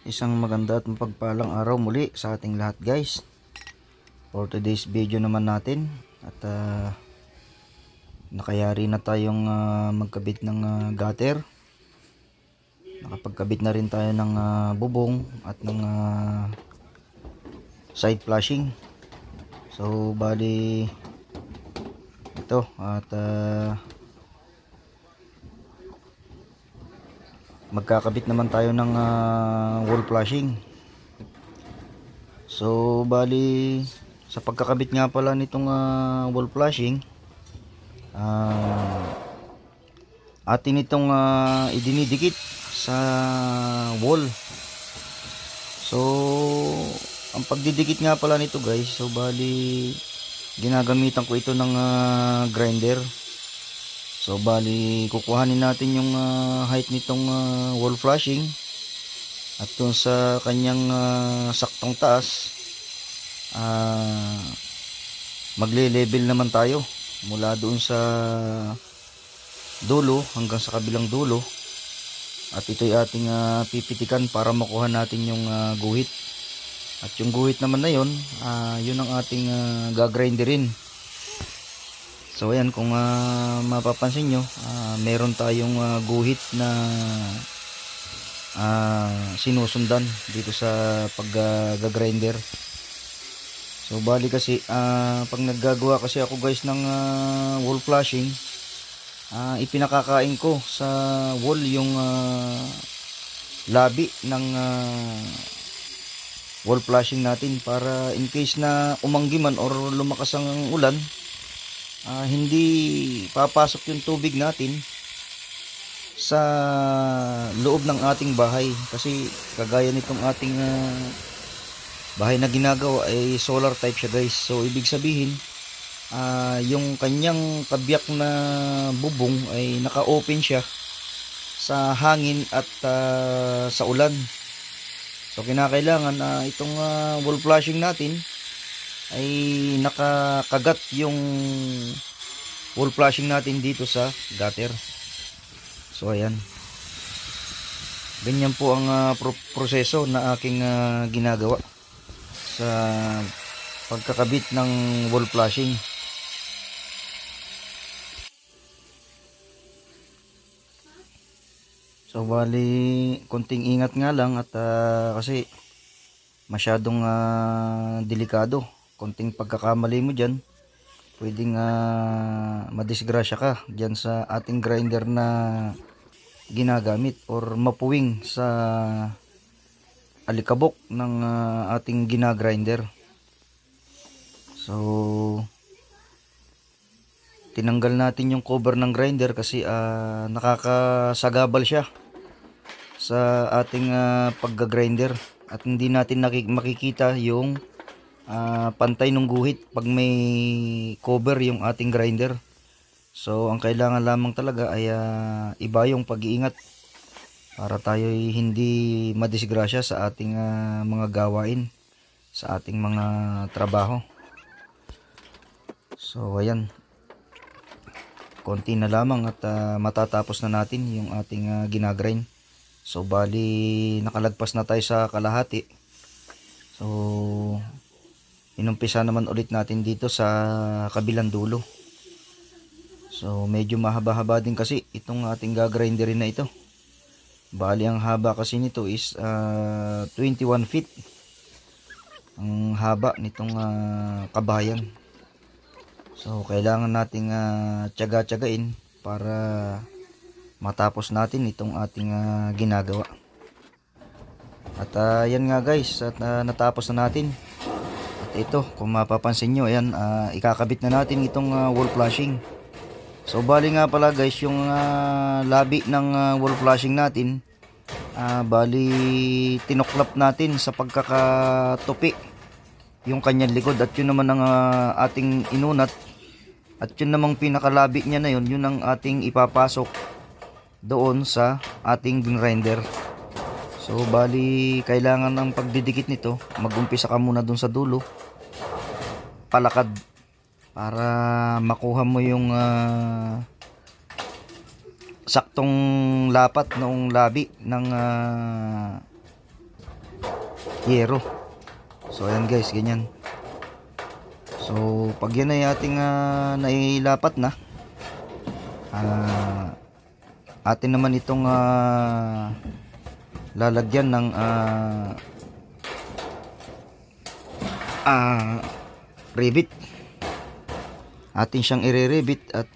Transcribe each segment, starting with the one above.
Isang maganda at mapagpalang araw muli sa ating lahat, guys. For today's video naman natin at nakayari na tayong magkabit ng gutter. Nakapagkabit na rin tayo ng bubong at ng side flashing. So bali ito at magkakabit naman tayo ng wall flashing. So bali sa pagkakabit nga pala nitong wall flashing, atin itong idinidikit sa wall. So ang pagdidikit nga pala nito, guys, so bali ginagamitan ko ito ng grinder. So bali kukuhanin natin yung height nitong wall flashing at dun sa kanyang saktong taas, magle-level naman tayo mula doon sa dulo hanggang sa kabilang dulo, at ito'y ating pipitikan para makuha natin yung guhit. At yung guhit naman na yun, yun ang ating gagrinderin. So ayan, kung mapapansin nyo, meron tayong guhit na sinusundan dito sa pag-grinder. So bali kasi pag naggagawa kasi ako, guys, ng wall flashing, ipinakakain ko sa wall yung labi ng wall flashing natin para in case na umanggi man or lumakas ang ulan, hindi papasok yung tubig natin sa loob ng ating bahay. Kasi kagaya nitong ating bahay na ginagawa ay solar type siya, guys. So ibig sabihin, yung kanyang kabiyak na bubong ay naka-open siya sa hangin at sa ulan. So kinakailangan itong wall flashing natin ay nakakagat yung wall flashing natin dito sa gutter. So ayan, ganyan po ang proseso na aking ginagawa sa pagkakabit ng wall flashing. So bali konting ingat nga lang at kasi masyadong delikado. Konting pagkakamali mo dyan, pwedeng madisgrasya ka dyan sa ating grinder na ginagamit or mapuwing sa alikabok ng ating ginagrinder. So tinanggal natin yung cover ng grinder kasi nakakasagabal siya sa ating pagga-grinder at hindi natin makikita yung pantay ng guhit pag may cover yung ating grinder. So ang kailangan lamang talaga ay iba yung pag-iingat para tayo hindi madisgrasya sa ating mga gawain, sa ating mga trabaho. So ayan, konti na lamang at matatapos na natin yung ating ginagrind. So bali nakalagpas na tayo sa kalahati. So inumpisa naman ulit natin dito sa kabilang dulo. So medyo mahaba-haba din kasi itong ating gagrinderin na ito. Bali ang haba kasi nito is 21 feet ang haba nitong kabayan. So kailangan nating tiyaga-tiyagain para matapos natin itong ating ginagawa. At yan nga, guys, at natapos na natin. At ito, kung mapapansin nyo, ayan, ikakabit na natin itong wall flashing. So bali nga pala, guys, yung labi ng wall flashing natin, bali tinuklap natin sa pagkakatupi yung kanyang likod, at yun naman ang ating inunat, at yun namang pinakalabi niya na yun ang ating ipapasok doon sa ating grinder. So bali kailangan ng pagdidikit nito, mag-umpisa ka muna doon sa dulo, palakad, para makuha mo yung saktong lapat ng labi ng yero. So ayan guys, ganyan. So pag yan ay ating nailapat na, atin naman itong lalagyan ng rivet. Atin siyang ire-rivet at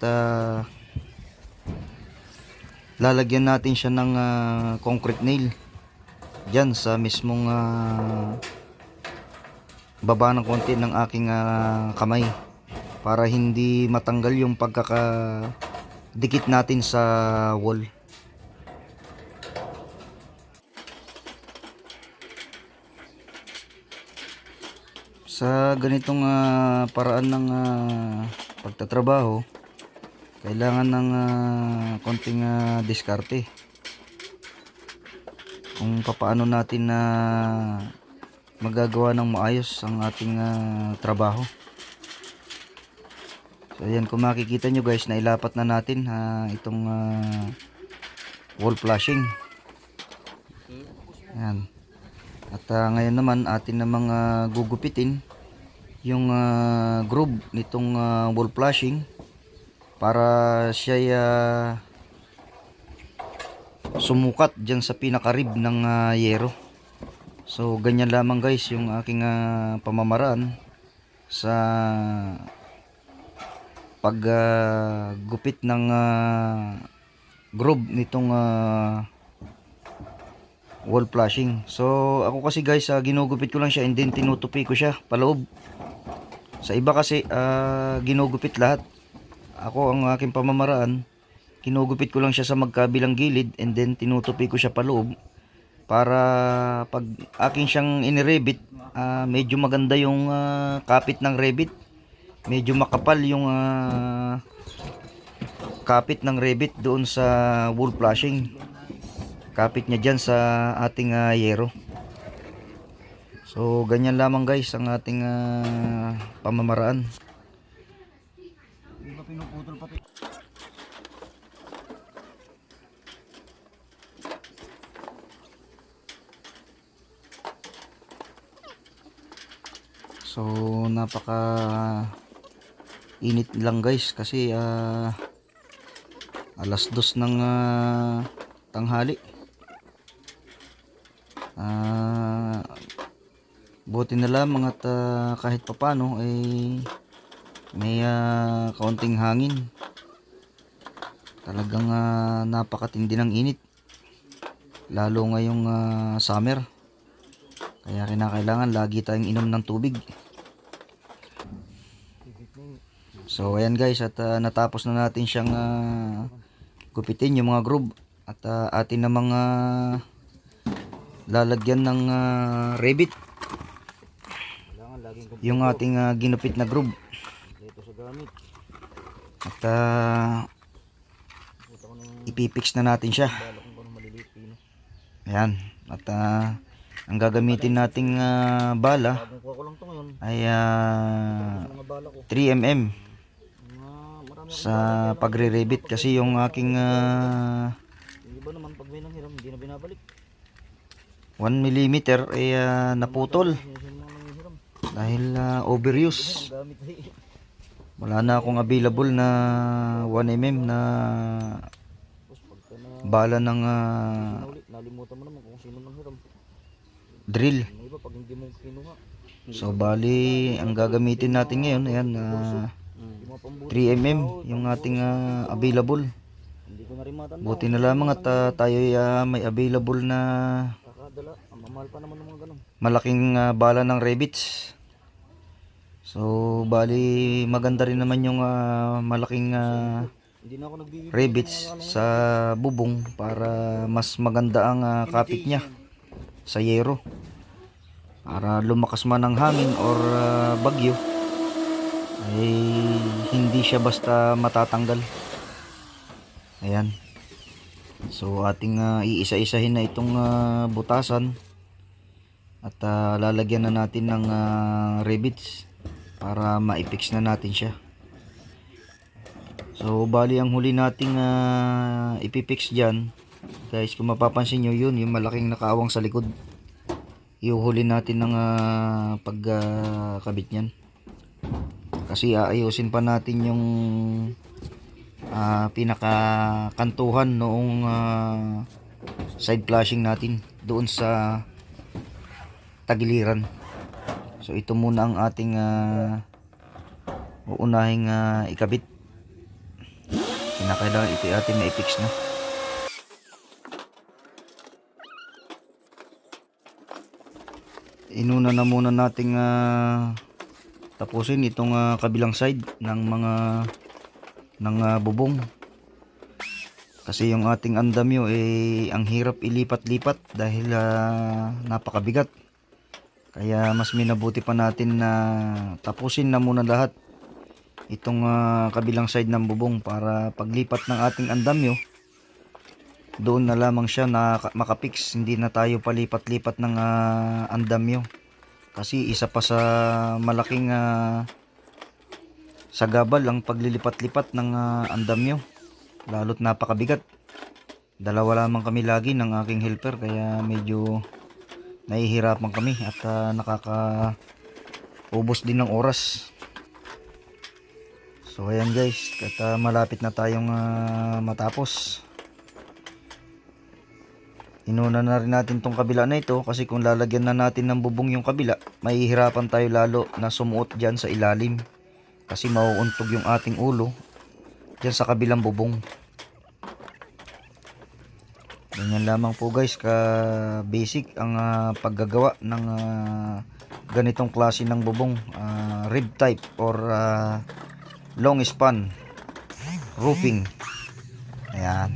lalagyan natin siya ng concrete nail dyan sa mismong baba ng konti ng aking kamay para hindi matanggal yung pagkakadikit natin sa wall. Sa ganitong paraan ng pagtatrabaho, kailangan ng konting diskarte kung paano natin magagawa ng maayos ang ating trabaho. So ayan, kung makikita nyo guys, nailapat na natin itong wall flashing. Ayan. At ngayon naman atin namang gugupitin yung groove nitong wall flashing para siya sumukat dyan sa pinaka-rib ng yero. So ganyan lamang guys yung aking pamamaraan sa paggupit ng groove nitong wall flashing. So ako kasi guys, ginugupit ko lang siya and then tinutupi ko siya paloob. Sa iba kasi ginugupit lahat. Ako ang aking pamamaraan, kinugupit ko lang siya sa magkabilang gilid and then tinutupi ko siya paloob para pag aking siyang inirebit, medyo maganda yung kapit ng rebit. Medyo makapal yung kapit ng rebit doon sa wall flashing. Kapit niya dyan sa ating yero. So ganyan lamang guys ang ating pamamaraan. Hindi ba pinuputol pati? So napaka init lang guys kasi alas 2 ng tanghali. Buti na lamang at kahit papano ay may kaunting hangin. Talagang napakatindi ng init, lalo ngayong summer, kaya kinakailangan lagi tayong inom ng tubig. So ayan guys, at natapos na natin siyang gupitin yung mga groove at atin namang lalagyan ng rivet yung ating ginupit na groove at ipipix na natin siya. Ayan, at ang gagamitin nating bala ay 3mm sa pagre-rivet kasi yung aking 1mm ay naputol dahil overuse. Wala na akong available na 1mm na bala ng drill. So bali ang gagamitin natin ngayon, ayan, 3mm yung ating available. Buti na lamang at tayo may available na malaking bala ng rivets. So bali maganda rin naman yung malaking rivets sa bubong para mas maganda ang kapit niya sa yero, para lumakas man ang hangin or bagyo ay hindi siya basta matatanggal. Ayan. So ating iisa-isahin na itong butasan at lalagyan na natin ng rivets para maipix na natin siya. So bali ang huli nating ipipix dyan guys, kung mapapansin nyo, yun yung malaking nakaawang sa likod, iuhuli natin ng pagkabit niyan. Kasi aayusin pa natin yung pinakakantuhan noong side flashing natin doon sa tagiliran. So ito muna ang ating uunahing ikabit. Kinakailangan ito atin na i-fix na. Inuna na muna nating tapusin itong kabilang side ng bubong. Kasi yung ating andamyo ang hirap ilipat-lipat dahil napakabigat. Kaya mas minabuti pa natin na tapusin na muna lahat itong kabilang side ng bubong para paglipat ng ating andamyo, doon na lamang siya na makapix. Hindi na tayo palipat-lipat ng andamyo. Kasi isa pa sa malaking sagabal ang paglilipat-lipat ng andamyo. Lalo't napakabigat. Dalawa lamang kami lagi ng aking helper kaya medyo nahihirapan kami at nakakaubos din ng oras. So ayan guys, at malapit na tayong matapos. Inuna na rin natin tong kabila na ito kasi kung lalagyan na natin ng bubong yung kabila, mahihirapan tayo lalo na sumuot dyan sa ilalim. Kasi mauuntog yung ating ulo dyan sa kabilang bubong. Ganyan lamang po guys, ka basic ang paggagawa ng ganitong klase ng bubong, rib type or long span roofing. Ayan.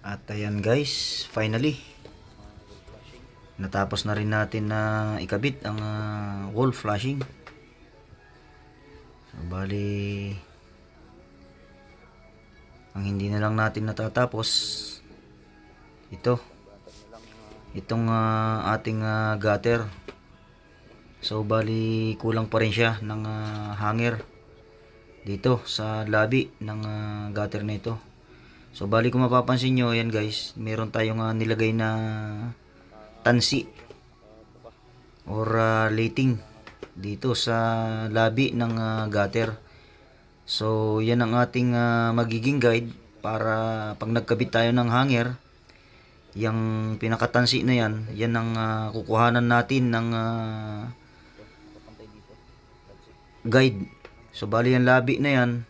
At ayan guys, finally natapos na rin natin na ikabit ang wall flashing. So bali, ang hindi na lang natin natatapos itong ating gutter. So bali kulang pa rin siya ng hanger dito sa labi ng gutter na ito. So bali kung mapapansin nyo, ayan guys, meron tayong nilagay na tansi or lighting dito sa labi ng gutter. So yan ang ating magiging guide para pag nagkabit tayo ng hanger, yung pinakatansi na yan ang kukuhanan natin ng guide. So bali yung labi na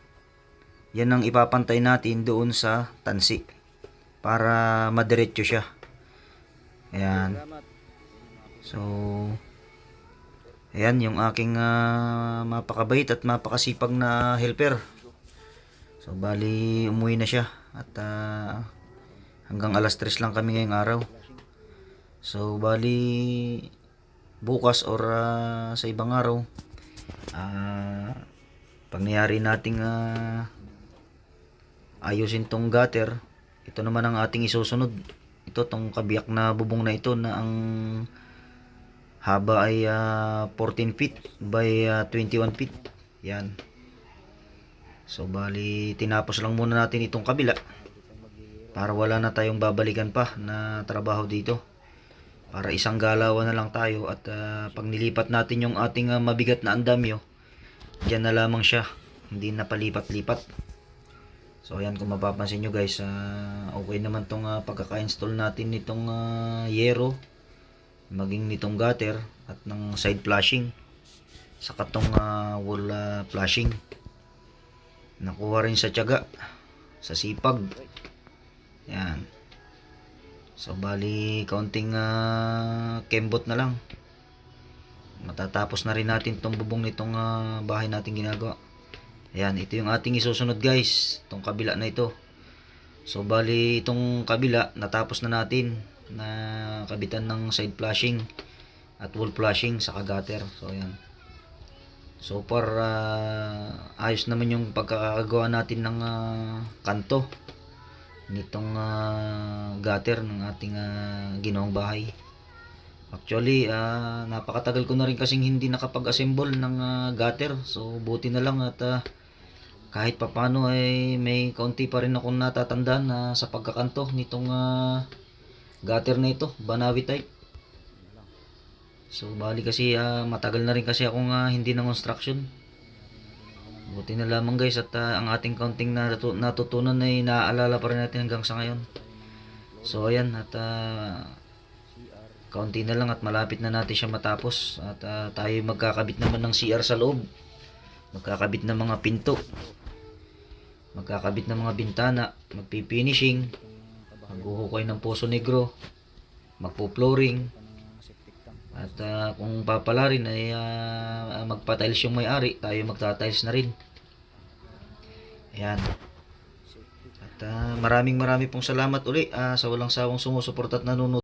yan ang ipapantay natin doon sa tansi para madiretso siya. Ayan. So ayan yung aking mapakabait at mapakasipag na helper. So bali umuwi na siya at hanggang alas 3 lang kami ngayong araw. So bali bukas or sa ibang araw, pag nangyari nating ayusin tong gutter, ito naman ang ating isusunod. Ito tong kabiyak na bubong na ito na ang haba ay 14 feet by 21 feet. Yan. So bali tinapos lang muna natin itong kabila para wala na tayong babalikan pa na trabaho dito. Para isang galawan na lang tayo at pag nilipat natin yung ating mabigat na andamyo, diyan na lamang siya, hindi na palipat-lipat. So ayan, kung mapapansin nyo guys, okay naman tong pagkaka-install natin nitong yero, maging nitong gutter at ng side flashing, saka tong wall flashing. Nakuha rin sa tiyaga, sa sipag. Yan. So bali kaunting kembot na lang, matatapos na rin natin tong bubong nitong bahay natin ginagawa. Ayan, ito yung ating isusunod guys, itong kabila na ito. So bali itong kabila natapos na natin na kabitan ng side flashing at wall flashing sa gutter. So ayan, so far ayos naman yung pagkakagawa natin ng kanto nitong gutter ng ating ginawang bahay. Actually napakatagal ko na rin kasing hindi nakapag-assemble ng gutter. So buti na lang at kahit papano ay may kaunti pa rin akong natatandaan na sa pagkakanto nitong gutter na ito, Banawi type. So bali kasi matagal na rin kasi akong hindi ng construction. Buti na lamang guys at ang ating kaunting natutunan ay naaalala pa rin natin hanggang sa ngayon. So ayan at kaunti na lang at malapit na natin siya matapos at tayo magkakabit naman ng CR sa loob. Magkakabit ng mga pinto. Magkakabit ng mga bintana, magpi-finishing, maghuhukay ng poso negro, magpo-flooring. At kung papala rin ay magpa-tiles yung may-ari, tayo magta-tiles na rin. Ayan. At maraming pong salamat uli sa walang sawang sumusuporta at nanonood.